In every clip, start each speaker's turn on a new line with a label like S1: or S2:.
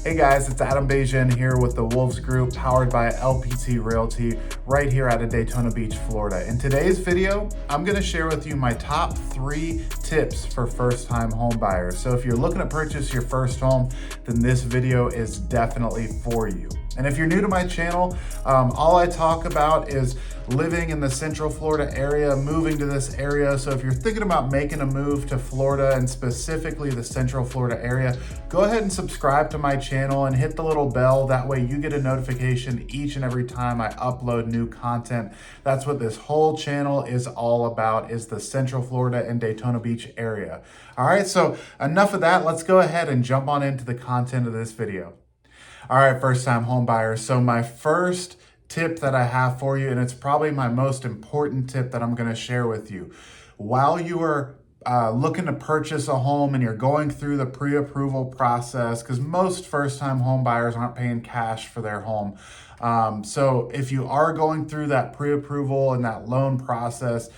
S1: Hey guys, it's Adam Bejan here with the Wolves Group powered by LPT Realty right here out of Daytona Beach, Florida. In today's video, I'm going to share with you my top 3 tips for first-time home buyers. So if you're looking to purchase your first home, then this video is definitely for you. And if you're new to my channel, all I talk about is living in the Central Florida area, moving to this area. So if you're thinking about making a move to Florida and specifically the Central Florida area, go ahead and subscribe to my channel and hit the little bell. That way you get a notification each and every time I upload new content. That's what this whole channel is all about, is the Central Florida and Daytona Beach area. All right, so enough of that. Let's go ahead and jump on into the content of this video. All right, first-time home buyers. So my first tip that I have for you, and it's probably my most important tip that I'm going to share with you. While you are looking to purchase a home and you're going through the pre-approval process, because most first-time home buyers aren't paying cash for their home. So if you are going through that pre-approval and that loan process,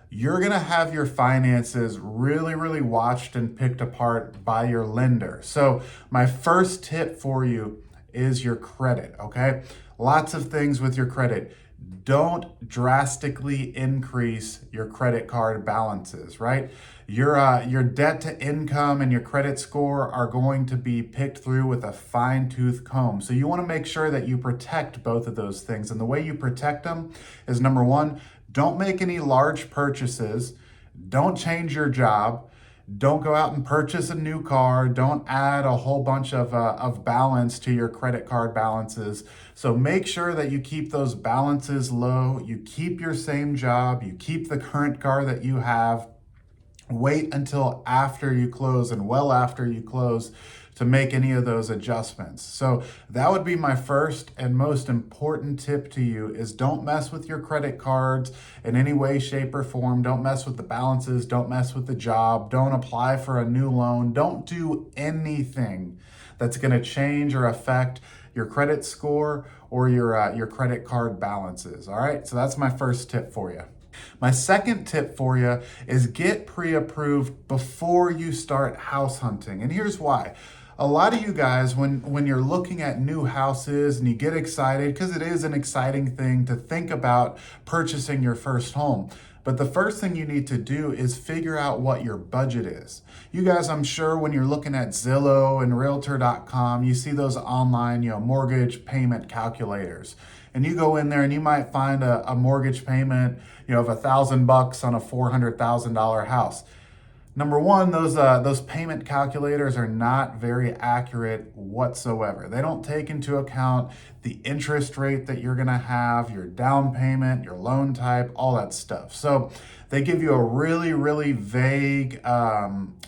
S1: you're going to have your finances really watched and picked apart by your lender. So my first tip for you is your credit, okay? Lots of things with your credit. Don't drastically increase your credit card balances, right? Your debt to income and your credit score are going to be picked through with a fine-tooth comb. So you want to make sure that you protect both of those things. And the way you protect them is, number one, don't make any large purchases. Don't change your job. Don't go out and purchase a new car. Don't add a whole bunch of balance to your credit card balances. So make sure that you keep those balances low. You keep your same job. You keep the current car that you have. Wait until after you close and well after you close to make any of those adjustments. So that would be my first and most important tip to you, is don't mess with your credit cards in any way, shape, or form. Don't mess with the balances. Don't mess with the job. Don't apply for a new loan. Don't do anything that's going to change or affect your credit score or your credit card balances. All right, so that's my first tip for you. My second tip for you is get pre-approved before you start house hunting. And here's why. A lot of you guys, when you're looking at new houses and you get excited, because it is an exciting thing to think about purchasing your first home. But the first thing you need to do is figure out what your budget is. You guys, I'm sure when you're looking at Zillow and Realtor.com, you see those online, mortgage payment calculators. And you go in there and you might find a mortgage payment, of $1,000 on a $400,000 house. Number one, those payment calculators are not very accurate whatsoever. They don't take into account the interest rate that you're gonna have, your down payment, your loan type, all that stuff. So they give you a really vague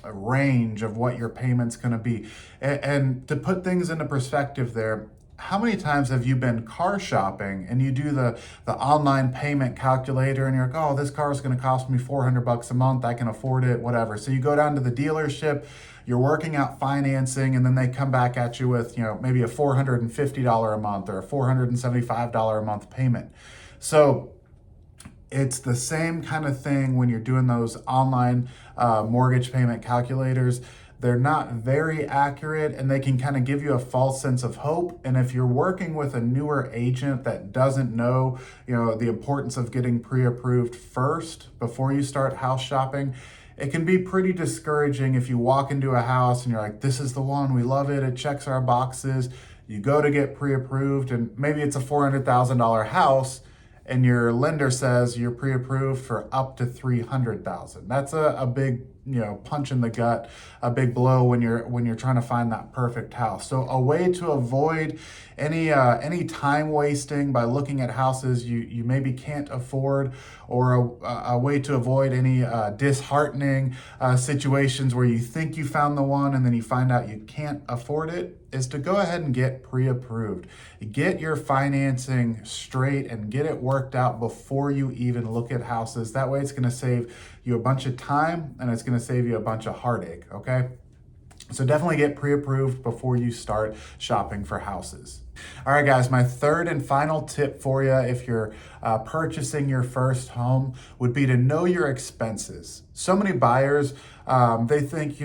S1: range of what your payment's gonna be. And to put things into perspective there, how many times have you been car shopping and you do the online payment calculator and you're like, oh, this car is going to cost me $400 a month. I can afford it, whatever. So you go down to the dealership, you're working out financing, and then they come back at you with, maybe a $450 a month or a $475 a month payment. So it's the same kind of thing when you're doing those online mortgage payment calculators. They're not very accurate and they can kind of give you a false sense of hope. And if you're working with a newer agent that doesn't know, the importance of getting pre-approved first before you start house shopping, it can be pretty discouraging if you walk into a house and you're like, this is the one, we love it, it checks our boxes. You go to get pre-approved and maybe it's a $400,000 house and your lender says you're pre-approved for up to $300,000. That's a big punch in the gut, a big blow when you're trying to find that perfect house. So a way to avoid any time wasting by looking at houses you maybe can't afford, or a way to avoid any disheartening situations where you think you found the one and then you find out you can't afford it, is to go ahead and get pre-approved. Get your financing straight and get it worked out before you even look at houses. That way it's going to save you a bunch of time and it's going to save you a bunch of heartache, okay? So definitely get pre-approved before you start shopping for houses. All right, guys, my third and final tip for you if you're purchasing your first home would be to know your expenses. So many buyers, they think,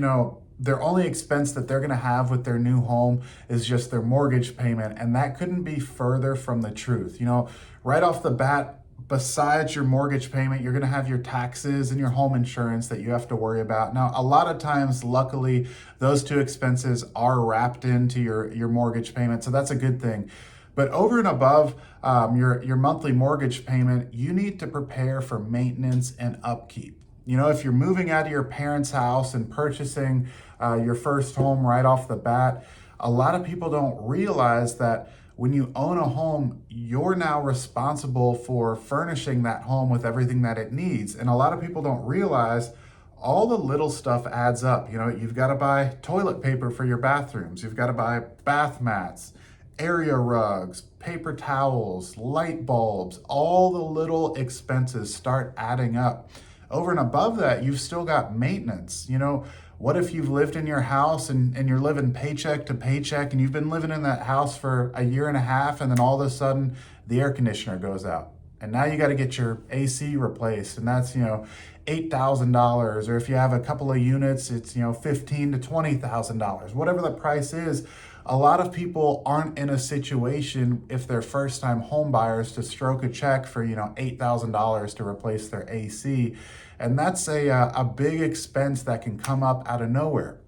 S1: their only expense that they're gonna have with their new home is just their mortgage payment. And that couldn't be further from the truth. You know, right off the bat, besides your mortgage payment, you're gonna have your taxes and your home insurance that you have to worry about. Now, a lot of times, luckily, those two expenses are wrapped into your mortgage payment, so that's a good thing. But over and above your monthly mortgage payment, you need to prepare for maintenance and upkeep. You know, if you're moving out of your parents' house and purchasing your first home right off the bat, a lot of people don't realize that when you own a home, you're now responsible for furnishing that home with everything that it needs. And a lot of people don't realize all the little stuff adds up. You know, you've got to buy toilet paper for your bathrooms. You've got to buy bath mats, area rugs, paper towels, light bulbs. All the little expenses start adding up. Over and above that, you've still got maintenance. You know, what if you've lived in your house and you're living paycheck to paycheck and you've been living in that house for a year and a half, and then all of a sudden the air conditioner goes out and now you got to get your AC replaced, and that's, you know, $8,000, or if you have a couple of units, it's, you know, $15,000 to $20,000, whatever the price is. A lot of people aren't in a situation, if they're first-time home buyers, to stroke a check for, you know, $8,000 to replace their AC. And that's a big expense that can come up out of nowhere.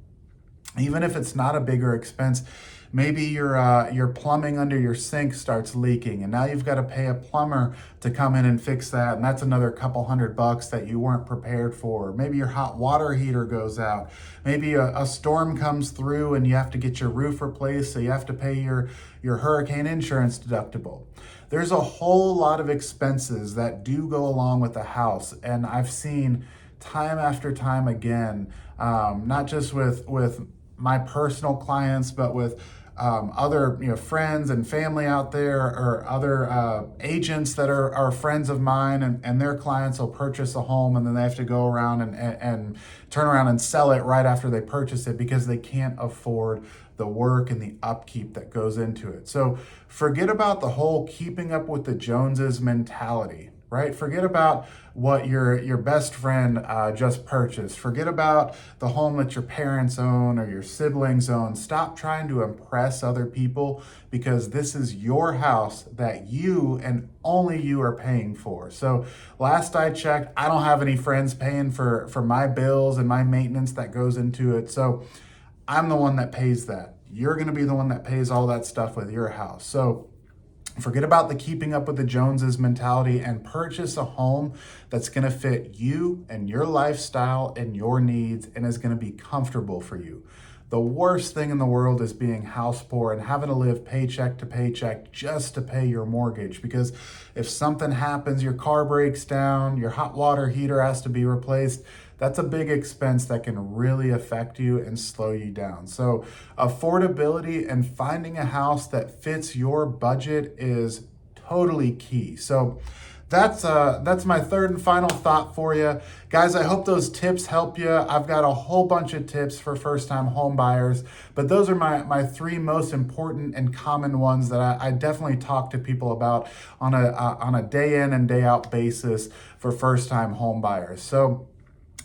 S1: Even if it's not a bigger expense, maybe your plumbing under your sink starts leaking, and now you've got to pay a plumber to come in and fix that, and that's another couple $100 that you weren't prepared for. Maybe your hot water heater goes out. Maybe a storm comes through and you have to get your roof replaced, so you have to pay your hurricane insurance deductible. There's a whole lot of expenses that do go along with the house, and I've seen time after time again, not just with my personal clients, but with other, you know, friends and family out there, or other agents that are friends of mine, and their clients will purchase a home and then they have to go around and turn around and sell it right after they purchase it because they can't afford the work and the upkeep that goes into it. So forget about the whole keeping up with the Joneses mentality, right? Forget about what your best friend just purchased. Forget about the home that your parents own or your siblings own. Stop trying to impress other people, because this is your house that you and only you are paying for. So last I checked, I don't have any friends paying for my bills and my maintenance that goes into it. So I'm the one that pays that. You're gonna be the one that pays all that stuff with your house. So forget about the keeping up with the Joneses mentality and purchase a home that's going to fit you and your lifestyle and your needs and is going to be comfortable for you. The worst thing in the world is being house poor and having to live paycheck to paycheck just to pay your mortgage, because if something happens, your car breaks down, your hot water heater has to be replaced, that's a big expense that can really affect you and slow you down. So affordability and finding a house that fits your budget is totally key. So that's my third and final thought for you. Guys, I hope those tips help you. I've got a whole bunch of tips for first-time home buyers, but those are my three most important and common ones that I definitely talk to people about on a day in and day out basis for first-time home buyers. So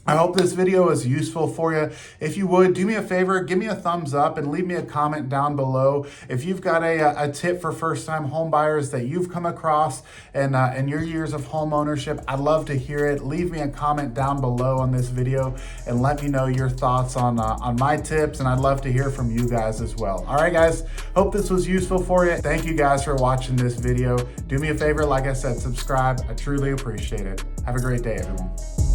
S1: I hope this video is useful for you. If you would, do me a favor, give me a thumbs up and leave me a comment down below. If you've got a tip for first-time home buyers that you've come across in your years of home ownership, I'd love to hear it. Leave me a comment down below on this video and let me know your thoughts on my tips, and I'd love to hear from you guys as well. All right, guys, hope this was useful for you. Thank you guys for watching this video. Do me a favor, like I said, subscribe. I truly appreciate it. Have a great day, everyone.